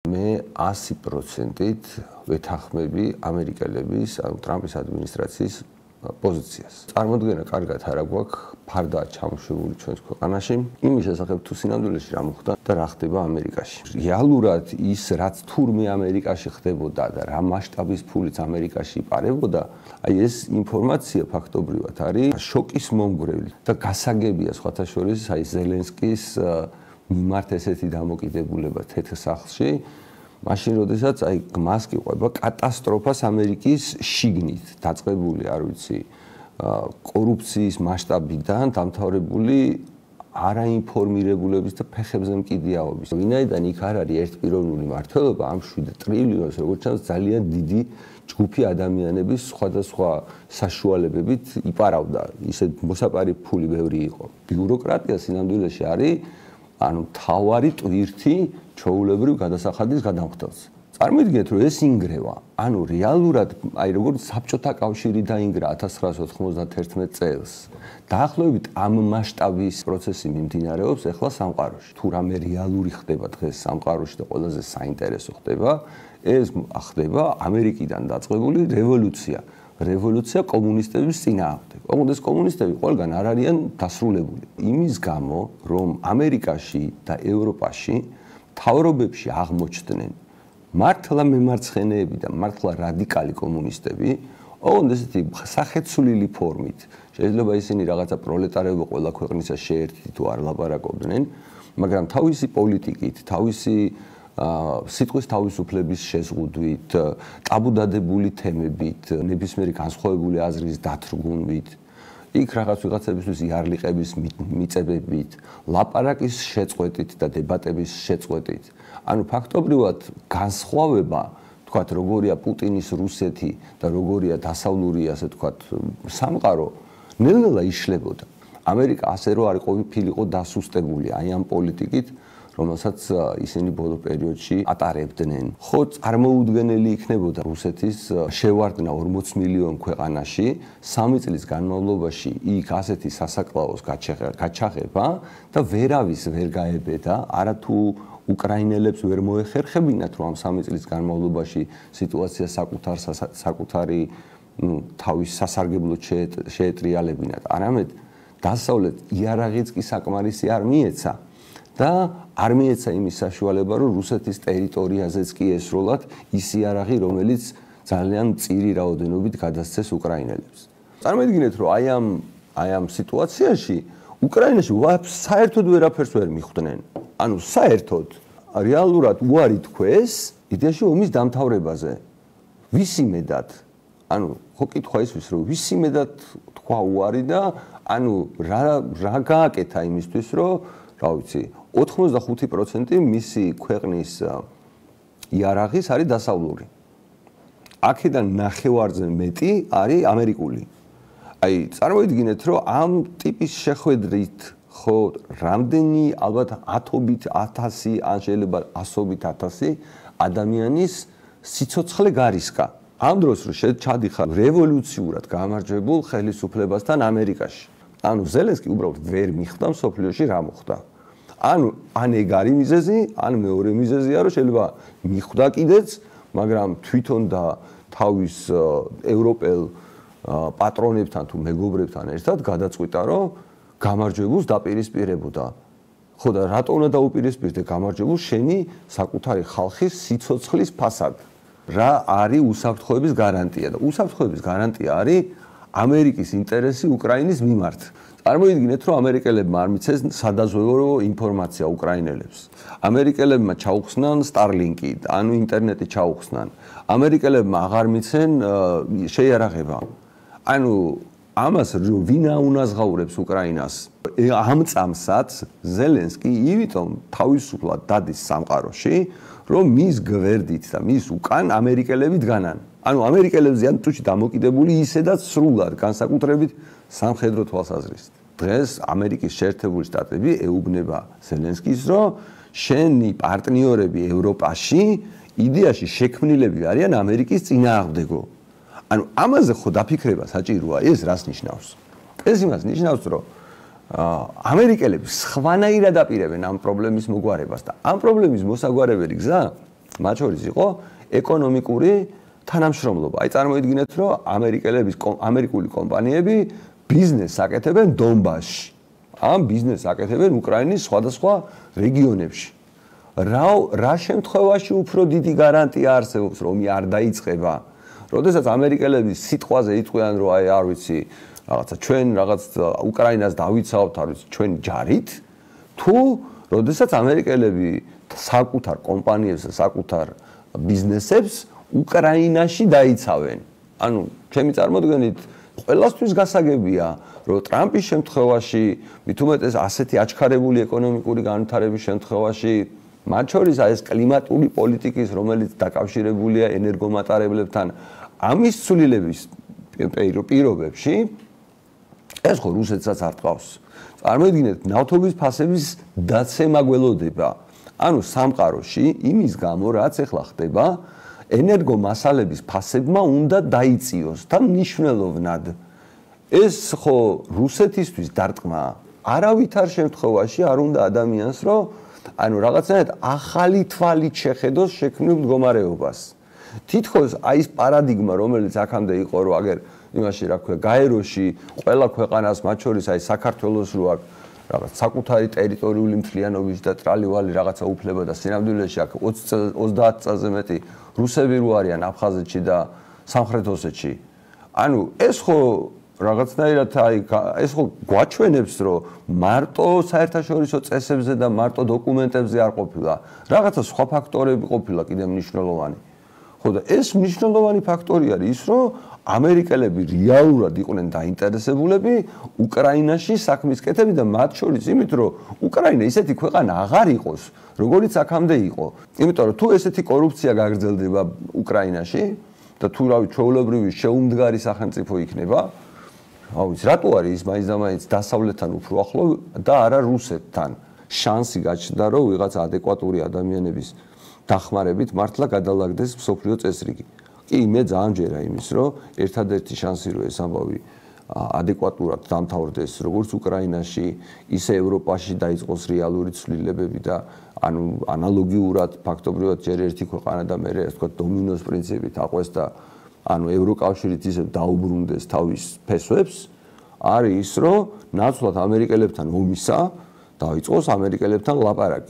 მე 100%-ით ვეთანხმები ამერიკელების, ანუ ტრამპის ადმინისტრაციის პოზიციას. წარმოდგენა კარგად არ აქვს ფარდაა ჩამოშვებული ჩვენს ქვეყანაში, იმის შესახებ თუ სინამდვილეში რა მოხდა და რა ხდება ამერიკაში. რეალურად ის რაც თურმე ამერიკაში ხდებოდა და რა მასშტაბის ფულიც ამერიკაში იპარებოდა, აი ეს ინფორმაცია ფაქტობრივად არის შოკის მომგვრელი და გასაგებია სხვათა შორის აი ზელენსკის მიმართ ესეთი დამოკიდებულება თეთრ სახლში, მაშინ როდესაც აი მას გიყვება კატასტროფას ამერიკის შიგნით დაწყებული, არ ვიცი, კორუფციის მასშტაბიდან დამთავრებული არაინფორმირებულების და ფეხებზე მკიდიაობის. ვინაიდან იქ არ არის ერთპიროვნული მმართველობა, ამ 7 ტრილიონს როგორც ჩანს ძალიან დიდი ჯგუფი ადამიანების სხვადასხვა საშუალებებით იპარავდა. ისე მოსაპარი ფული ბევრი იყო. ბიუროკრატია სინამდვილეში არის ანუ თავარი ტვირთი ჩვეულებრივ გადასახადის გადამხდელს. წარმოიდგინეთ, რომ ეს ინგრევა, ანუ რეალურად, აი როგორც საბჭოთა კავშირი დაინგრა 1991 წელს. დაახლოებით ამ მასშტაბის პროცესი მიმდინარეობს ახლა სამყაროში. თუ რამე რეალური ხდება დღეს სამყაროში და ყველაზე საინტერესო ხდება, ეს ხდება ამერიკიდან დაწყებული რევოლუცია. რევოლუცია კომუნისტების წინააღმდეგ. ოღონდ ეს კომუნისტები ყველგან არ არიან დასრულებული. იმის გამო, რომ ამერიკაში და ევროპაში მთავრობებში აღმოჩნდნენ მართლა მემარცხენეები და მართლა რადიკალი კომუნისტები, ოღონდ ესეთი სახეცვლილი ფორმით. შეიძლება ისინი რაღაცა პროლეტარებო ყველა ქვეყნისა შეერთდით თუ არ ლაპარაკობდნენ, მაგრამ თავისი პოლიტიკით, თავისი სიტყვის თავისუფლების შეზღუდვით, ტაბუდადებული თემებით, ნებისმიერი განსხვავებული აზრის დათრგუნვით, იქ რაღაც ვიღაცებისთვის იარლიყების მიწებებით, ლაპარაკის შეწყვეტით და დებატების შეწყვეტით. ანუ ფაქტობრივად განსხვავება, თქვათ, როგორია პუტინის რუსეთი და როგორია დასავლური, ასე თქვათ, სამყარო, ნელ-ნელა იშლებოდა. ამერიკა ასე რომ არ ყოფილიყო დასუსტებული აი ამ პოლიტიკით, რომელსაც ისინი ბოლო პერიოდში ატარებდნენ. ხო, წარმოუდგენელი იქნებოდა რუსეთის შევარდნა 40 მილიონ ქვეყანაში, 3 წლის განმავლობაში იქ ასეთი სასაკლაოს გაჩაღება და ვერავის ვერ გაებედა, არათუ უკრაინელებს ვერ მოეხერხებინათ, რომ ამ 3 წლის განმავლობაში სიტუაცია საკუთარი თავის სასარგებლოდ შეეტრიალებინათ. არამედ დასავლეთ იარაღიც კი საკმარისი არ მიეცა. და არ მიეცა იმის საშუალება, რომ რუსეთის ტერიტორიაზეც კი ესროლათ ის იარაღი, რომელიც ძალიან მწირი რაოდენობით გადასცეს უკრაინელებს. წარმოიდგინეთ, რომ აი ამ სიტუაციაში უკრაინაში საერთოდ ვერაფერს ვერ მიხვდნენ. ანუ საერთოდ რეალურად უარი თქვეს იდეაში ომის დამთავრებაზე. ვის იმედად? ანუ ხო კითხვა ისვის, რომ ვის იმედად თქვა უარი და ანუ რა გააკეთა იმისთვის, რომ რა ვიცი 85% მისი ქვეყნის იარაღის არის დასავლური. აქედან ნახევარზე მეტი არის ამერიკული. აი, წარმოიდგინეთ, რომ ამ ტიპის შეხვედრით ხო რამდენი ალბათ 1000 ან შეიძლება 100,000 ადამიანის სიცოცხლე გარისკა. ამ დროს რომ ჩადიხარ რევოლუციურად გამარჯვებულ ხელისუფლებასთან ამერიკაში. ანუ ზელენსკი უბრალოდ ვერ მიხვდა მსოფლიოში რა მოხდა. ანუ ან ეგ არის მიზეზი, ან მეორე მიზეზია, რომ შეიძლება მიხვდა კიდეც, მაგრამ თვითონ და თავის ევროპელ პატრონებთან თუ მეგობრებთან ერთად გადაწყვიტა, რომ გამარჯვებულს დაპირისპირებოდა. ხო და რატო უნდა დაუპირისპირდე გამარჯვებულს შენი საკუთარი ხალხის სიცოცხლის ფასად? რა არის უსაფრთხოების გარანტია და უსაფრთხოების გარანტია არის ამერიკის ინტერესი უკრაინის მიმართ. წარმოიდგინეთ, რომ ამერიკელებმა არ მიცეს სადაზვერვო ინფორმაცია უკრაინელებს. ამერიკელებმა ჩაუხსნან Starlink-ი, ანუ ინტერნეტი ჩაუხსნან. ამერიკელებმა აღარ მიცენ შეიარაღება. ანუ ამას ვინ აუნაზღაურებს უკრაინას? ამ წამსაც ზელენსკი იმიტომ თავისუფლად დადის სამყაროში, რომ მის გვერდით და მის უკან ამერიკელები დგანან. ანუ ამერიკელებზე ან თუჩი დამოკიდებული ისედაც სრულად განსაკუთრებით სამხედრო თვალსაზრისით. დღეს ამერიკის შეერთებული შტატები ეუბნება ზელენსკის, რომ შენი პარტნიორები ევროპაში იდეაში შექმნილები არიან ამერიკის წინააღმდეგო. ანუ ამაზე ხო დაფიქრება საჭიროა, ეს რას ნიშნავს? ეს იმას ნიშნავს, რომ ამერიკელები სხვანაირად აპირებენ ამ პრობლემის მოგვარებას და ამ პრობლემის მოსაგვარებელი გზა მათ შორის იყო ეკონომიკური თანამშრომლობა. აი წარმოიდგინეთ, რომ ამერიკული კომპანიები ბიზნესს აკეთებენ დონბასში. ამ ბიზნესს აკეთებენ უკრაინის სხვადასხვა რეგიონებში. რა შემთხვევაში უფრო დიდი გარანტია არსებობს, რომ ომი არ დაიწყება? როდესაც ამერიკელები სიტყვაზე იტყვიან, რომ აი არ ვიცი, რაღაცა ჩვენ რაღაც უკრაინას დავიცავთ, არ ვიცი, ჩვენი ჯარით, თუ როდესაც ამერიკელები საკუთარ კომპანიებს და საკუთარ ბიზნესებს უკრაინაში დაიცავენ. ანუ ჩემი წარმოდგენით ყველასთვის გასაგებია, რომ ტრამპის შემთხვევაში, მით უმეტეს ასეთი აჩქარებული ეკონომიკური განვითარების შემთხვევაში, მათ შორის ეს კლიმატური პოლიტიკის, რომელიც დაკავშირებულია ენერგომატარებლებთან, ამის ცვლილების პირობებში, ეს ხო რუსეთსაც არ ტყავს. წარმოიდგინეთ, ნავთობის ფასების დაცემა გველოდება. ანუ სამყაროში იმის გამო, რაც ახლა ხდება, ენერგომასალების ფასებმა უნდა დაიწიოს და მნიშვნელოვნად. ეს ხო რუსეთისთვის დარტყმა არავითარ შემთხვევაში არ უნდა ადამიანს, რომ ანუ რაღაცნაირად ახალი თვალით შეხედოს შექმნილ მდგომარეობას. თითქოს აი ეს პარადიგმა, რომელიც აქამდე იყო, რომ აგერ იმაში რა ქვია, გაეროში ყველა ქვეყანას, მათ შორის აი საქართველოს რო აქვს რაღაც საკუთარი ტერიტორიული მთლიანობის და ტრალივალი რაღაცა უფლება და სინამდვილეში აქ 30 წელზე მეტი რუსები რო არიან აფხაზეთში და სამხრეთ ოსეთში. ანუ ეს ხო რაღაცნაირად აი ეს ხო გვაჩვენებს, რომ მარტო საერთაშორისო წესებზე და მარტო დოკუმენტებზე არ ყოფილა, რაღაცა სხვა ფაქტორები ყოფილა კიდე მნიშვნელოვანი. ხო და ეს მნიშვნელოვანი ფაქტორი არის ის, რომ ამერიკელები რეალურად იყვნენ დაინტერესებულები უკრაინაში საქმის კეთებით და მათ შორის იმით, რომ უკრაინა ისეთი ქვეყანა აღარ იყოს, როგორიც აქამდე იყო. იმიტომ რომ თუ ესეთი კორუფცია გაგრძელდება უკრაინაში და თუ რავი ჩვეულებრივი შეუმდგარი სახელმწიფო იქნება, აუც რატო არის ის მაინც დასავლეთთან უფრო ახლო და არა რუსეთთან? შანსი გაჩნდა, რომ ვიღაც ადეკვატური ადამიანების დახმარებით მართლა გადალაგდეს მსოფლიო წესრიგი. კი, მე ძალიან ჯერა იმის, რომ ერთადერთი შანსი რომ ეს ამბავი ადეკვატურად დამთავრდეს, როგორც უკრაინაში, ისე ევროპაში დაიწყოს რეალური ცვლილებები და ანუ ანალოგიურად ფაქტობრივად ჯერ ერთი ქვეყანა და მე ასე ვთქვათ დომინოს პრინციპით აყვეს და ანუ ევროკავშირით ისე დაუბრუნდეს თავის ფესვებს, არის ის, რომ ნაცვლად ამერიკელებთან ომისა დაიწყოს ამერიკელებთან ლაპარაკი.